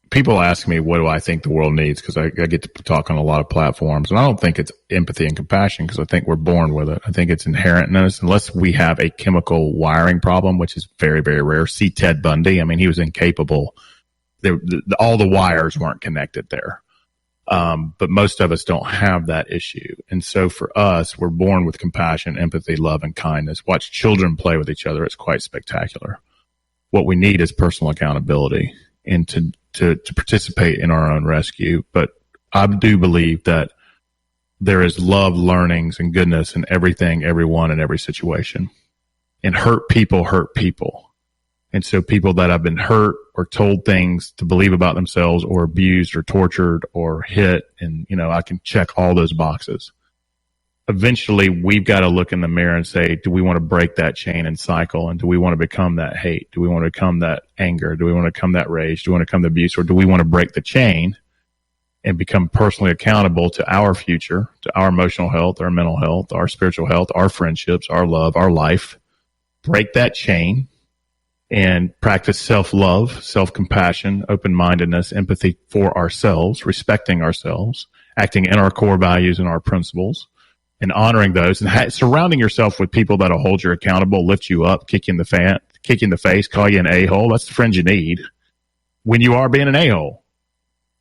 People ask me, what do I think the world needs? Because I get to talk on a lot of platforms. And I don't think it's empathy and compassion, because I think we're born with it. I think it's inherent in us, unless we have a chemical wiring problem, which is very, very rare. See Ted Bundy. I mean, he was incapable. All the wires weren't connected there. But most of us don't have that issue. And so for us, we're born with compassion, empathy, love, and kindness. Watch children play with each other. It's quite spectacular. What we need is personal accountability and to participate in our own rescue. But I do believe that there is love, learnings, and goodness in everything, everyone, and every situation. And hurt people hurt people. And so people that have been hurt or told things to believe about themselves or abused or tortured or hit, and, I can check all those boxes. Eventually, we've got to look in the mirror and say, do we want to break that chain and cycle? And do we want to become that hate? Do we want to become that anger? Do we want to become that rage? Do we want to become the abuse? Or do we want to break the chain and become personally accountable to our future, to our emotional health, our mental health, our spiritual health, our friendships, our love, our life? Break that chain and practice self-love, self-compassion, open-mindedness, empathy for ourselves, respecting ourselves, acting in our core values and our principles, and honoring those, and surrounding yourself with people that'll hold you accountable, lift you up, kick you in the face, call you an a-hole. That's the friend you need when you are being an a-hole.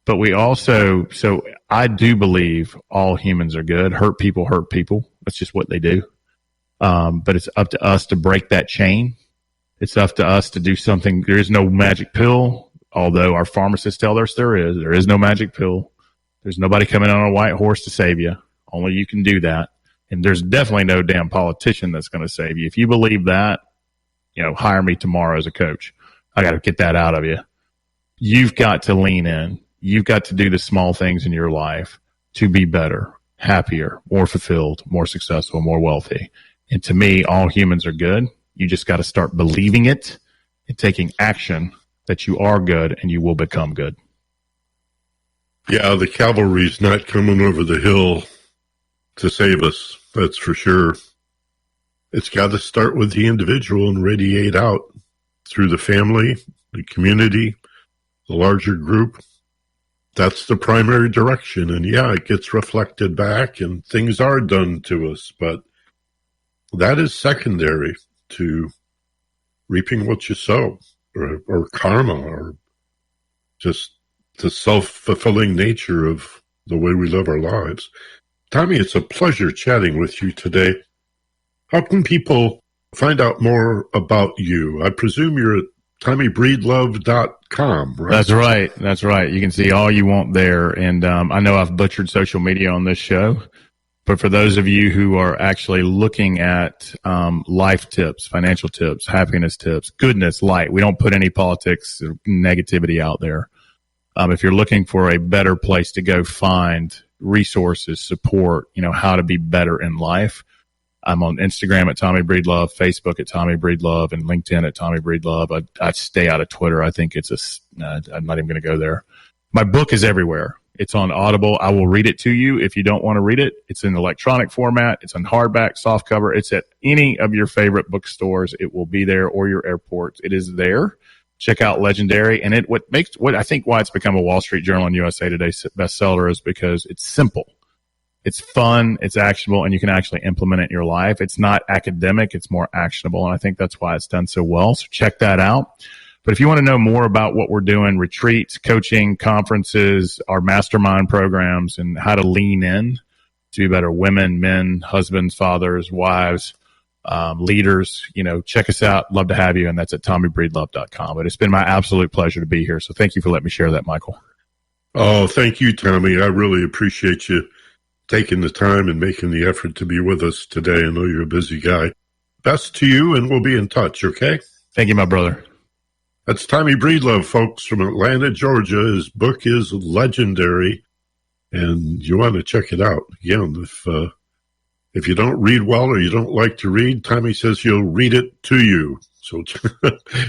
But we also, so I do believe all humans are good. Hurt people hurt people. That's just what they do. But it's up to us to break that chain. It's up to us to do something. There is no magic pill, although our pharmacists tell us there is. There is no magic pill. There's nobody coming on a white horse to save you. Only you can do that. And there's definitely no damn politician that's going to save you. If you believe that, hire me tomorrow as a coach. I got to get that out of you. You've got to lean in. You've got to do the small things in your life to be better, happier, more fulfilled, more successful, more wealthy. And to me, all humans are good. You just got to start believing it and taking action that you are good and you will become good. Yeah, the cavalry's not coming over the hill to save us, that's for sure. It's got to start with the individual and radiate out through the family, the community, the larger group. That's the primary direction. And yeah, it gets reflected back and things are done to us, but that is secondary to reaping what you sow, or karma, or just the self-fulfilling nature of the way we live our lives. Tommy, it's a pleasure chatting with you today. How can people find out more about you? I presume you're at TommyBreedlove.com, right? That's right. You can see all you want there. And I know I've butchered social media on this show, but for those of you who are actually looking at life tips, financial tips, happiness tips, goodness, light, we don't put any politics or negativity out there. If you're looking for a better place to go find resources, support, how to be better in life, I'm on Instagram at Tommy Breedlove, Facebook at Tommy Breedlove, and LinkedIn at Tommy Breedlove. I stay out of Twitter. I think I'm not even going to go there. My book is everywhere. It's on Audible. I will read it to you if you don't want to read it. It's in electronic format. It's on hardback, softcover. It's at any of your favorite bookstores. It will be there, or your airports. It is there. Check out Legendary. And what I think why it's become a Wall Street Journal and USA Today bestseller is because it's simple. It's fun, it's actionable, and you can actually implement it in your life. It's not academic, it's more actionable, and I think that's why it's done so well. So check that out. But if you want to know more about what we're doing, retreats, coaching, conferences, our mastermind programs, and how to lean in to be better women, men, husbands, fathers, wives, leaders, check us out. Love to have you, and that's at TommyBreedlove.com. But it's been my absolute pleasure to be here, so thank you for letting me share that, Michael. Oh, thank you, Tommy. I really appreciate you taking the time and making the effort to be with us today. I know you're a busy guy. Best to you, and we'll be in touch, okay? Thank you, my brother. That's Tommy Breedlove, folks, from Atlanta, Georgia. His book is Legendary, and you want to check it out. Again, if you don't read well or you don't like to read, Tommy says he'll read it to you. So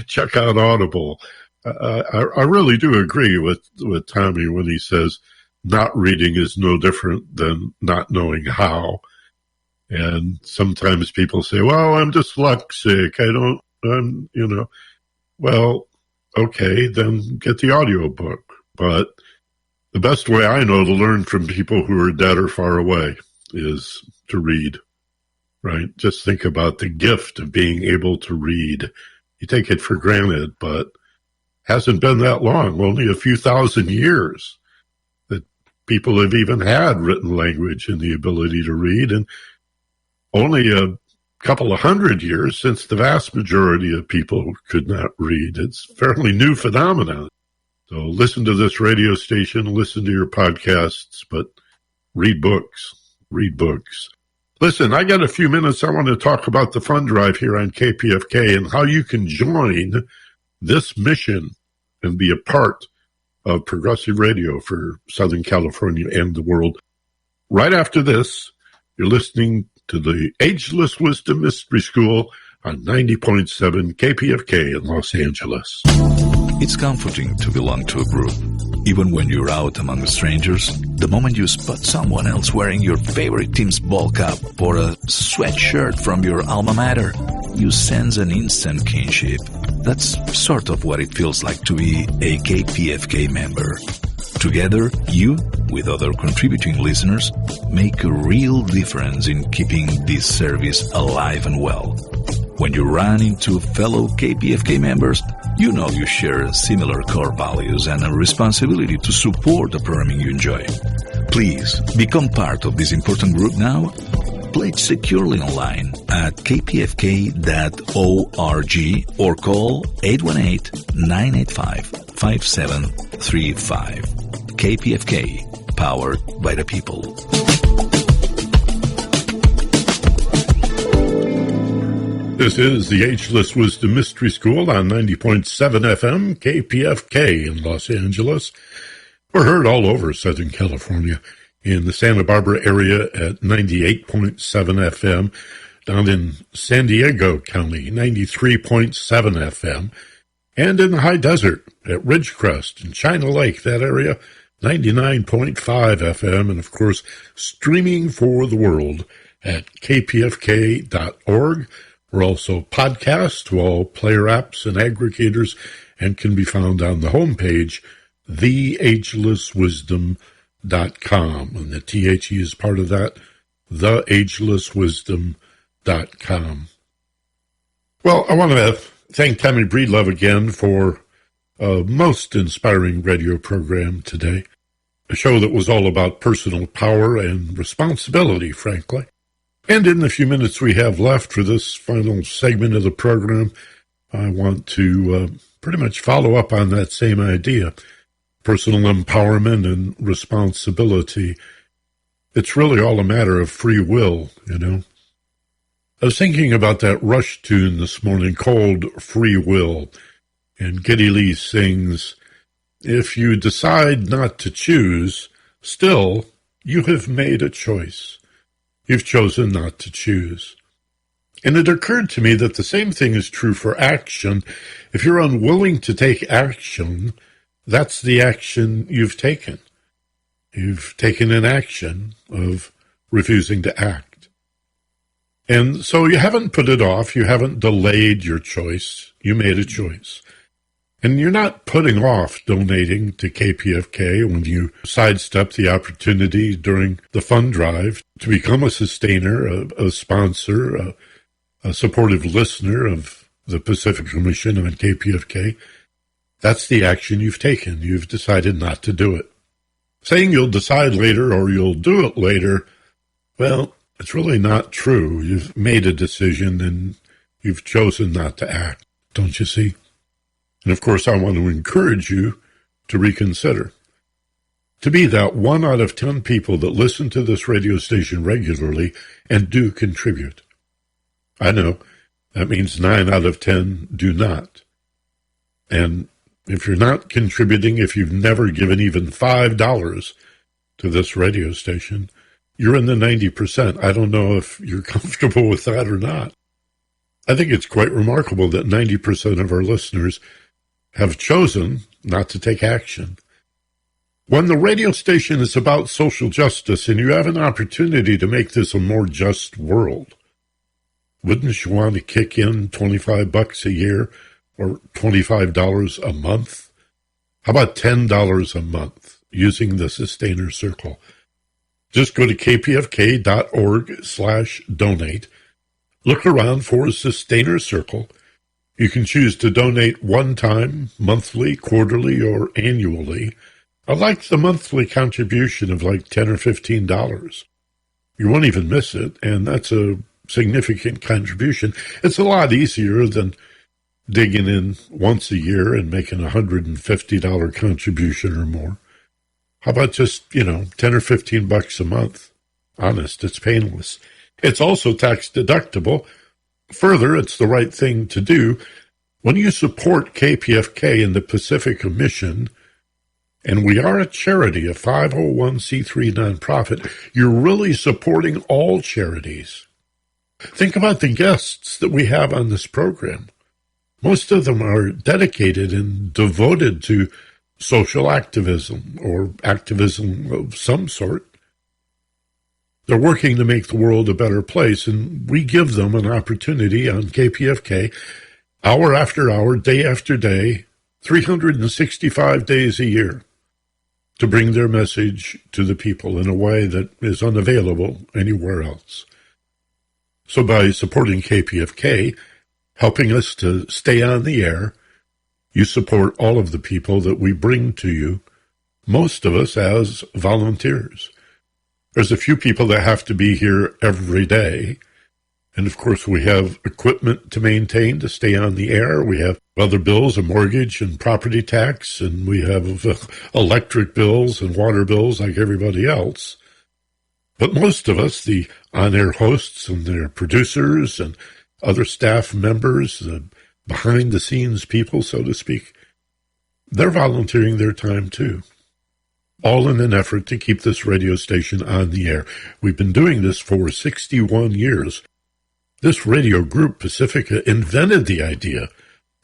check out Audible. I really do agree with Tommy when he says not reading is no different than not knowing how. And sometimes people say, well, I'm dyslexic. Well, okay, then get the audiobook. But the best way I know to learn from people who are dead or far away is to read, right? Just think about the gift of being able to read. You take it for granted, but hasn't been that long, only a few thousand years that people have even had written language and the ability to read, and only a couple of 100 years since the vast majority of people could not read. It's a fairly new phenomenon. So listen to this radio station, listen to your podcasts, but read books. Read books. Listen, I got a few minutes. I want to talk about the fund drive here on KPFK and how you can join this mission and be a part of progressive radio for Southern California and the world. Right after this, you're listening to the Ageless Wisdom Mystery School on 90.7 KPFK in Los Angeles. It's comforting to belong to a group. Even when you're out among strangers, the moment you spot someone else wearing your favorite team's ball cap or a sweatshirt from your alma mater, you sense an instant kinship. That's sort of what it feels like to be a KPFK member. Together, you, with other contributing listeners, make a real difference in keeping this service alive and well. When you run into fellow KPFK members, you know you share similar core values and a responsibility to support the programming you enjoy. Please become part of this important group now. Pledge securely online at kpfk.org or call 818-985-5735. KPFK, powered by the people. This is the Ageless Wisdom Mystery School on 90.7 FM, KPFK in Los Angeles. We're heard all over Southern California, in the Santa Barbara area at 98.7 FM, down in San Diego County, 93.7 FM, and in the high desert at Ridgecrest and China Lake, that area, 99.5 FM, and of course, streaming for the world at kpfk.org. We're also podcasts to all player apps and aggregators and can be found on the homepage, theagelesswisdom.com. And the THE is part of that, theagelesswisdom.com. Well, I want to thank Tammy Breedlove again for a most inspiring radio program today. A show that was all about personal power and responsibility, frankly. And in the few minutes we have left for this final segment of the program, I want to pretty much follow up on that same idea. Personal empowerment and responsibility. It's really all a matter of free will, you know. I was thinking about that Rush tune this morning called Free Will. And Geddy Lee sings, "If you decide not to choose, still you have made a choice. You've chosen not to choose." And it occurred to me that the same thing is true for action. If you're unwilling to take action, that's the action you've taken. You've taken an action of refusing to act. And so you haven't put it off. You haven't delayed your choice. You made a choice. And you're not putting off donating to KPFK when you sidestep the opportunity during the fund drive to become a sustainer, a sponsor, a supportive listener of the Pacific Commission on KPFK. That's the action you've taken. You've decided not to do it. Saying you'll decide later or you'll do it later, well, it's really not true. You've made a decision and you've chosen not to act, don't you see? And of course, I want to encourage you to reconsider. To be that 1 out of 10 people that listen to this radio station regularly and do contribute. I know that means 9 out of 10 do not. And if you're not contributing, if you've never given even $5 to this radio station, you're in the 90%. I don't know if you're comfortable with that or not. I think it's quite remarkable that 90% of our listeners have chosen not to take action. When the radio station is about social justice and you have an opportunity to make this a more just world, wouldn't you want to kick in $25 a year or $25 a month? How about $10 a month using the Sustainer Circle? Just go to kpfk.org/donate. Look around for a Sustainer Circle. You can choose to donate one time, monthly, quarterly, or annually. I like the monthly contribution of like $10 or $15. You won't even miss it, and that's a significant contribution. It's a lot easier than digging in once a year and making a $150 contribution or more. How about just, $10 or $15 a month? Honest, it's painless. It's also tax deductible. Further, it's the right thing to do. When you support KPFK and the Pacific Commission, and we are a charity, a 501c3 nonprofit, you're really supporting all charities. Think about the guests that we have on this program. Most of them are dedicated and devoted to social activism or activism of some sort. They're working to make the world a better place, and we give them an opportunity on KPFK, hour after hour, day after day, 365 days a year, to bring their message to the people in a way that is unavailable anywhere else. So by supporting KPFK, helping us to stay on the air, you support all of the people that we bring to you, most of us as volunteers. There's a few people that have to be here every day. And of course, we have equipment to maintain to stay on the air. We have other bills, a mortgage and property tax, and we have electric bills and water bills like everybody else. But most of us, the on-air hosts and their producers and other staff members, behind-the-scenes people, so to speak, they're volunteering their time too, all in an effort to keep this radio station on the air. We've been doing this for 61 years. This radio group, Pacifica, invented the idea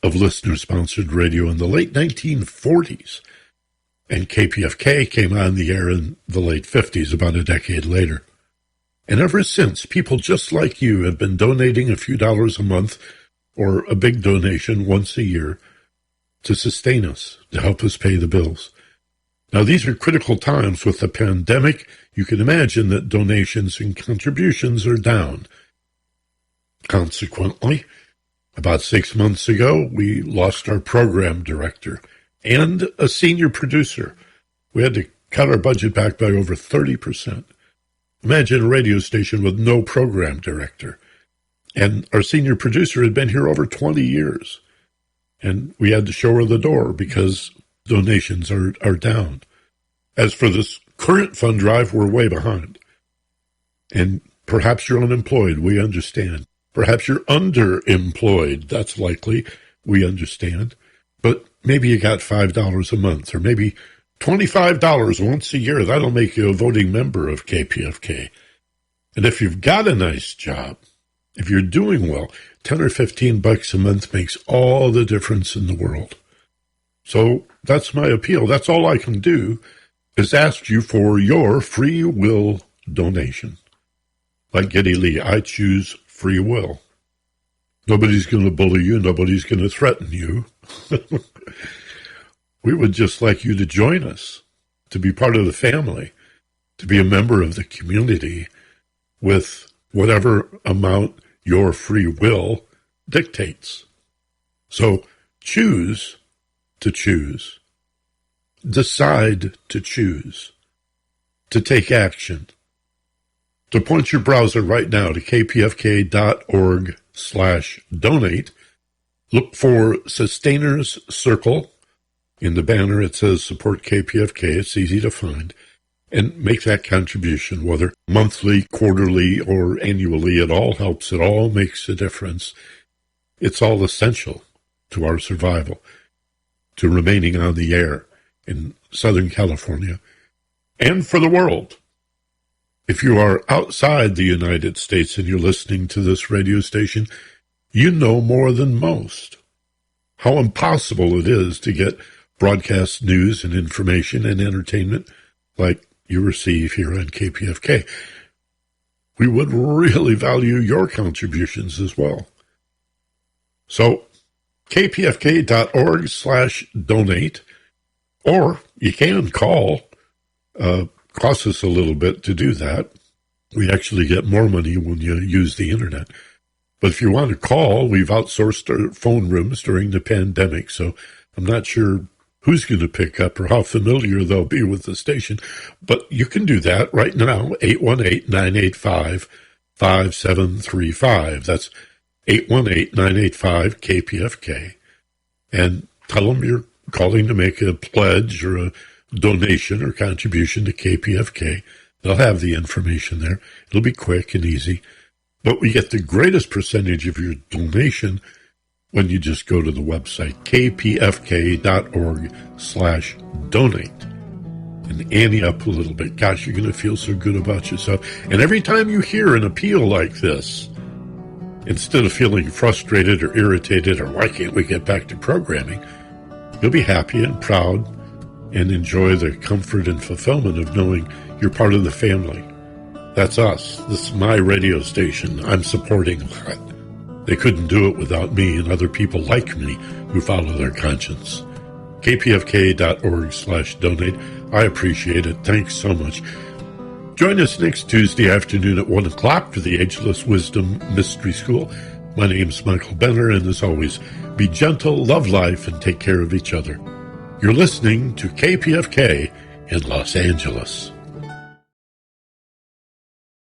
of listener-sponsored radio in the late 1940s, and KPFK came on the air in the late 50s, about a decade later. And ever since, people just like you have been donating a few dollars a month or a big donation once a year to sustain us, to help us pay the bills. Now, these are critical times with the pandemic. You can imagine that donations and contributions are down. Consequently, about 6 months ago, we lost our program director and a senior producer. We had to cut our budget back by over 30%. Imagine a radio station with no program director. And our senior producer had been here over 20 years. And we had to show her the door because donations are down. As for this current fund drive, we're way behind. And perhaps you're unemployed. We understand. Perhaps you're underemployed. That's likely. We understand. But maybe you got $5 a month, or maybe $25 once a year. That'll make you a voting member of KPFK. And if you've got a nice job, if you're doing well, $10 or $15 a month makes all the difference in the world. So that's my appeal. That's all I can do is ask you for your free will donation. Like Geddy Lee, I choose free will. Nobody's going to bully you. Nobody's going to threaten you. We would just like you to join us, to be part of the family, to be a member of the community with whatever amount your free will dictates. So choose to choose. Decide to choose. To take action. To point your browser right now to kpfk.org/donate. Look for Sustainers Circle. In the banner, it says Support KPFK. It's easy to find. And make that contribution, whether monthly, quarterly, or annually. It all helps. It all makes a difference. It's all essential to our survival, to remaining on the air in Southern California, and for the world. If you are outside the United States and you're listening to this radio station, you know more than most how impossible it is to get broadcast news and information and entertainment like you receive here on KPFK. We would really value your contributions as well. So, kpfk.org/donate, or you can call. Costs us a little bit to do that. We actually get more money when you use the internet. But if you want to call, we've outsourced our phone rooms during the pandemic, so I'm not sure who's going to pick up or how familiar they'll be with the station. But you can do that right now, 818-985-5735. That's 818-985-KPFK. And tell them you're calling to make a pledge or a donation or contribution to KPFK. They'll have the information there. It'll be quick and easy. But we get the greatest percentage of your donation when you just go to the website, kpfk.org/donate. And ante up a little bit. Gosh, you're going to feel so good about yourself. And every time you hear an appeal like this, instead of feeling frustrated or irritated or why can't we get back to programming, you'll be happy and proud and enjoy the comfort and fulfillment of knowing you're part of the family. That's us. This is my radio station. I'm supporting that. They couldn't do it without me and other people like me who follow their conscience. kpfk.org/donate. I appreciate it. Thanks so much. Join us next Tuesday afternoon at 1 o'clock for the Ageless Wisdom Mystery School. My name's Michael Benner, and as always, be gentle, love life, and take care of each other. You're listening to KPFK in Los Angeles.